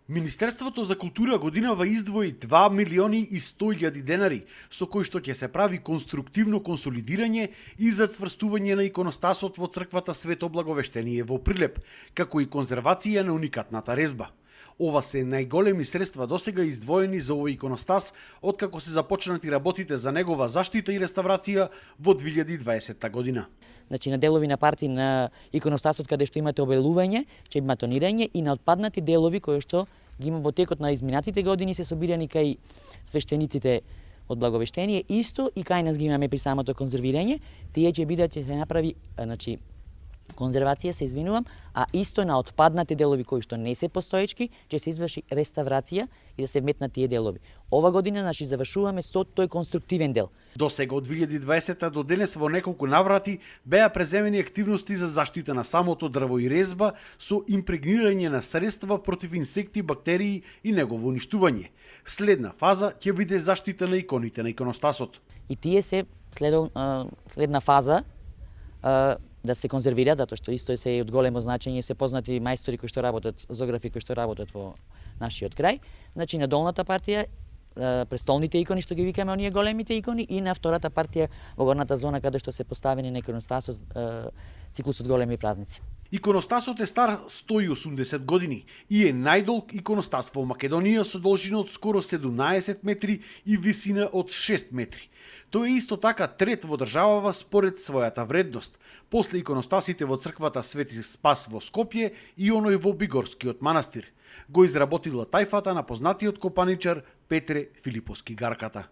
Министерството за култура годинава издвои 2 милиони и 100.000 денари, со кои што ќе се прави конструктивно консолидирање и зацврстување на иконостасот во црквата Свето Благовештение во Прилеп, како и конзервација на уникатната резба. Ова се најголеми средства досега издвоени за овој иконостас откако се започнати работите за негова заштита и реставрација во 2020 година. Значи на делови на парти на иконостасот каде што имате обелување, ќе има тонирање и на отпаднати делови кои што ги има во текот на изминатите години се собирани кај свештениците од Благовештение, исто и кај нас ги имаме при самото конзервирање, тие ќе бидат ќе се направи, значи конзервација, се извинувам, а исто на отпаднати делови кои што не се постоечки, ќе се изврши реставрација и да се вметнат тие делови. Ова година значи завршуваме со тој конструктивен дел. До сега од 2020 до денес во неколку наврати беа преземени активности за заштита на самото дрво и резба со импрегнирање на средства против инсекти, бактерии и негово уништување. Следна фаза ќе биде заштита на иконите на иконостасот. И тие се следна фаза да се конзервираат, затоа што исто се од големо значење, се познати мајстори кои што работат, зографи кои што работат во нашиот крај. Значи на долната партија престолните икони што ги викаме оние големите икони и на втората партија во горната зона каде што се поставени на иконостасот циклусот големи празници. Иконостасот е стар 180 години и е најдолг иконостас во Македонија со должина од скоро 17 метри и висина од 6 метри. Тој е исто така трет во државава според својата вредност, после иконостасите во црквата Свети Спас во Скопје и оној во Бигорскиот манастир. Го изработила тајфата на познатиот копаничар Петре Филиповски Гарката.